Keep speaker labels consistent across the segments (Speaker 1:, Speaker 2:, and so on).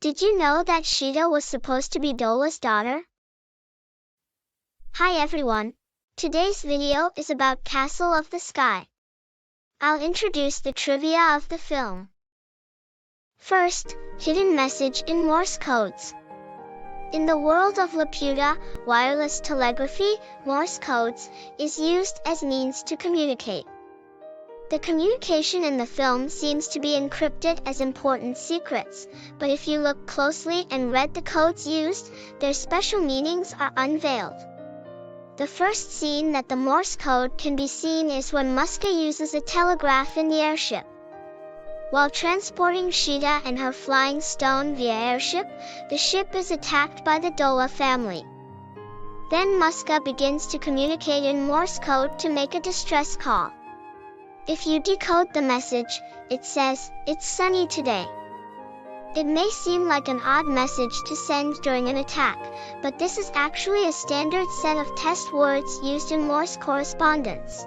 Speaker 1: Did you know that Sheeta was supposed to be Dola's daughter? Hi everyone. Today's video is about Castle of the Sky. I'll introduce the trivia of the film. First, hidden message in Morse codes. In the world of Laputa, wireless telegraphy, Morse codes, is used as means to communicate. The communication in the film seems to be encrypted as important secrets, but if you look closely and read the codes used, their special meanings are unveiled. The first scene that the Morse code can be seen is when Muska uses a telegraph in the airship. While transporting Sheeta and her flying stone via airship, the ship is attacked by the Dola family. Then Muska begins to communicate in Morse code to make a distress call. If you decode the message, it says, "It's sunny today." It may seem like an odd message to send during an attack, but this is actually a standard set of test words used in Morse correspondence.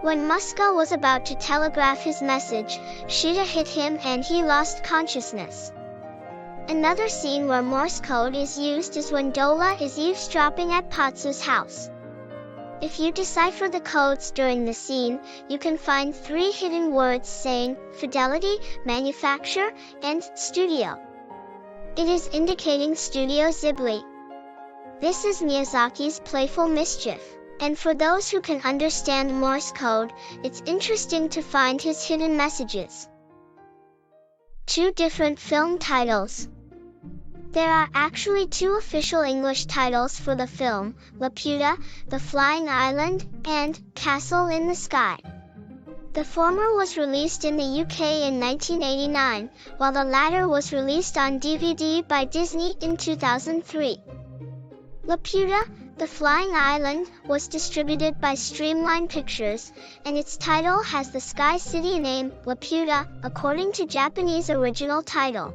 Speaker 1: When Muska was about to telegraph his message, Sheeta hit him and he lost consciousness. Another scene where Morse code is used is when Dola is eavesdropping at Patsu's house. If you decipher the codes during the scene, you can find 3 hidden words saying fidelity, manufacture, and studio. It is indicating Studio Ghibli. This is Miyazaki's playful mischief, and for those who can understand Morse code, it's interesting to find his hidden messages. 2 different film titles. There are actually 2 official English titles for the film, Laputa, The Flying Island, and Castle in the Sky. The former was released in the UK in 1989, while the latter was released on DVD by Disney in 2003. Laputa, The Flying Island, was distributed by Streamline Pictures, and its title has the Sky City name, Laputa, according to Japanese original title.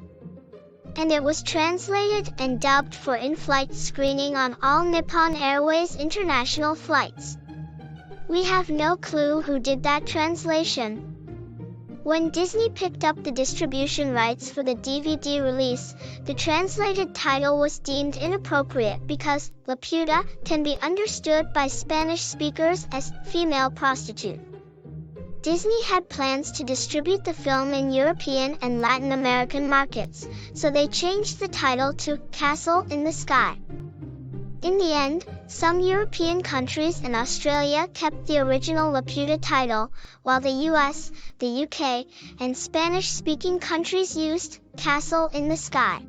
Speaker 1: And it was translated and dubbed for in-flight screening on all Nippon Airways international flights. We have no clue who did that translation. When Disney picked up the distribution rights for the DVD release, the translated title was deemed inappropriate because Laputa can be understood by Spanish speakers as female prostitute. Disney had plans to distribute the film in European and Latin American markets, so they changed the title to Castle in the Sky. In the end, some European countries and Australia kept the original Laputa title, while the US, the UK, and Spanish-speaking countries used Castle in the Sky.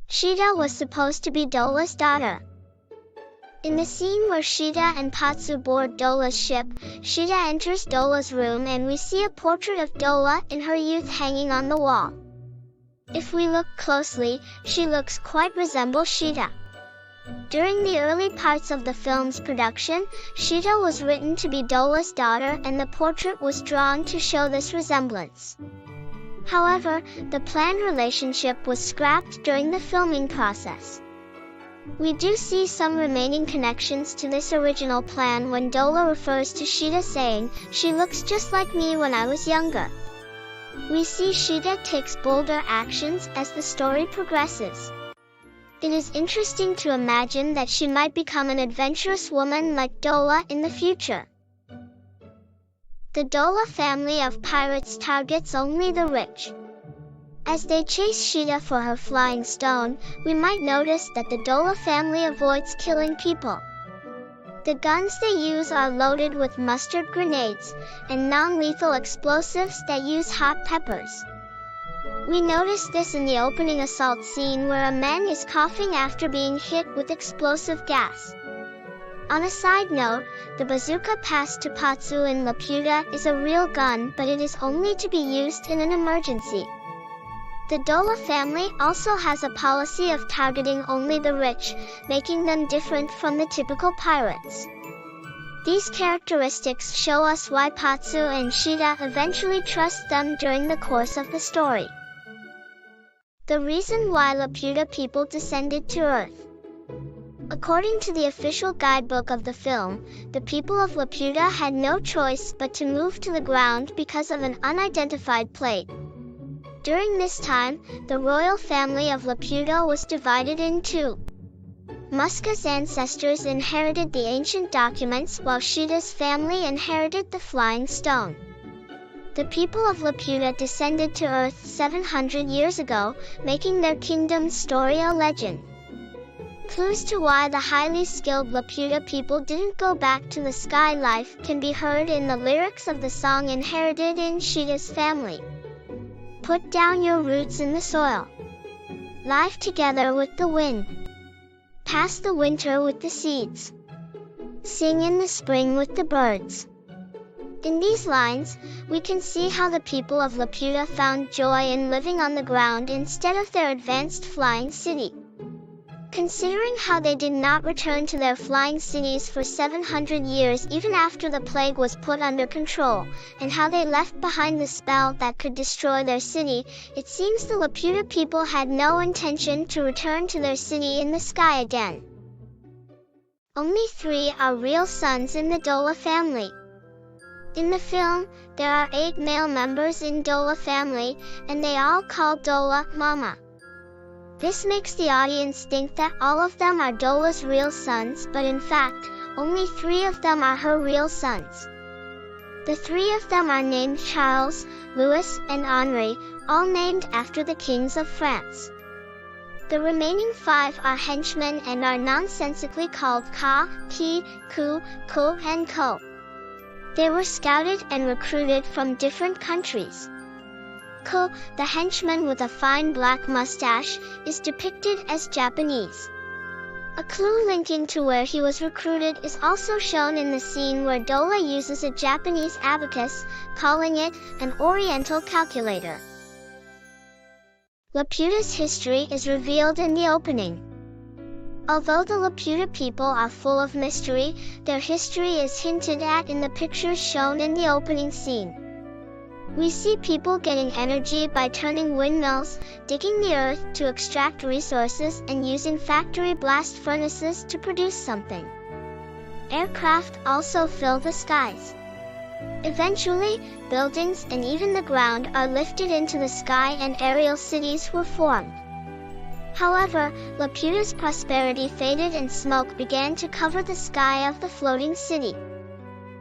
Speaker 1: Sheeta was supposed to be Dola's daughter. In the scene where Sheeta and Patsu board Dola's ship, Sheeta enters Dola's room and we see a portrait of Dola in her youth hanging on the wall. If we look closely, she looks quite resemble Sheeta. During the early parts of the film's production, Sheeta was written to be Dola's daughter and the portrait was drawn to show this resemblance. However, the planned relationship was scrapped during the filming process. We do see some remaining connections to this original plan when Dola refers to Sheeta saying, "She looks just like me when I was younger." We see Sheeta takes bolder actions as the story progresses. It is interesting to imagine that she might become an adventurous woman like Dola in the future. The Dola family of pirates targets only the rich. As they chase Sheeta for her flying stone, we might notice that the Dola family avoids killing people. The guns they use are loaded with mustard grenades and non-lethal explosives that use hot peppers. We notice this in the opening assault scene where a man is coughing after being hit with explosive gas. On a side note, the bazooka passed to Patsu in Laputa is a real gun, but it is only to be used in an emergency. The Dola family also has a policy of targeting only the rich, making them different from the typical pirates. These characteristics show us why Patsu and Sheeta eventually trust them during the course of the story. The reason why Laputa people descended to Earth. According to the official guidebook of the film, the people of Laputa had no choice but to move to the ground because of an unidentified plate. During this time, the royal family of Laputa was divided in two. Muska's ancestors inherited the ancient documents while Sheeta's family inherited the flying stone. The people of Laputa descended to Earth 700 years ago, making their kingdom's story a legend. Clues to why the highly skilled Laputa people didn't go back to the sky life can be heard in the lyrics of the song inherited in Sheeta's family. Put down your roots in the soil. Live together with the wind. Pass the winter with the seeds. Sing in the spring with the birds. In these lines, we can see how the people of Laputa found joy in living on the ground instead of their advanced flying city. Considering how they did not return to their flying cities for 700 years even after the plague was put under control, and how they left behind the spell that could destroy their city, it seems the Laputa people had no intention to return to their city in the sky again. Only 3 are real sons in the Dola family. In the film, there are 8 male members in Dola family, and they all call Dola Mama. This makes the audience think that all of them are Dola's real sons, but in fact, only 3 of them are her real sons. The 3 of them are named Charles, Louis, and Henri, all named after the kings of France. The remaining 5 are henchmen and are nonsensically called Ka, Ki, Ku, Ko, and Ko. They were scouted and recruited from different countries. Ko, the henchman with a fine black mustache, is depicted as Japanese. A clue linking to where he was recruited is also shown in the scene where Dola uses a Japanese abacus, calling it an Oriental calculator. Laputa's history is revealed in the opening. Although the Laputa people are full of mystery, their history is hinted at in the pictures shown in the opening scene. We see people getting energy by turning windmills, digging the earth to extract resources, and using factory blast furnaces to produce something. Aircraft also fill the skies. Eventually, buildings and even the ground are lifted into the sky and aerial cities were formed. However, Laputa's prosperity faded and smoke began to cover the sky of the floating city.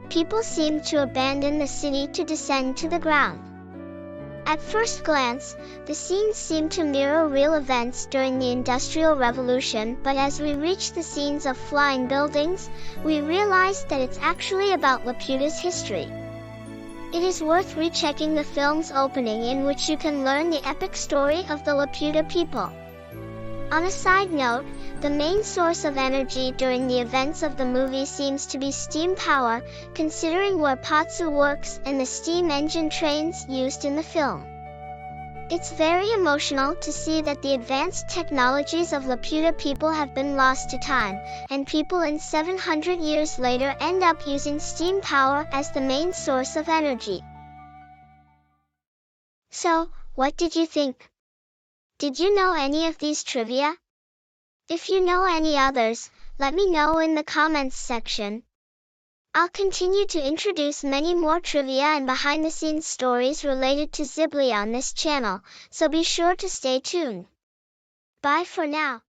Speaker 1: People seemed to abandon the city to descend to the ground. At first glance, the scenes seemed to mirror real events during the Industrial Revolution, but as we reach the scenes of flying buildings, we realize that it's actually about Laputa's history. It is worth rechecking the film's opening, in which you can learn the epic story of the Laputa people. On a side note, the main source of energy during the events of the movie seems to be steam power, considering where Patsu works and the steam engine trains used in the film. It's very emotional to see that the advanced technologies of Laputa people have been lost to time, and people in 700 years later end up using steam power as the main source of energy. So, what did you think? Did you know any of these trivia? If you know any others, let me know in the comments section. I'll continue to introduce many more trivia and behind-the-scenes stories related to Ghibli on this channel, so be sure to stay tuned. Bye for now.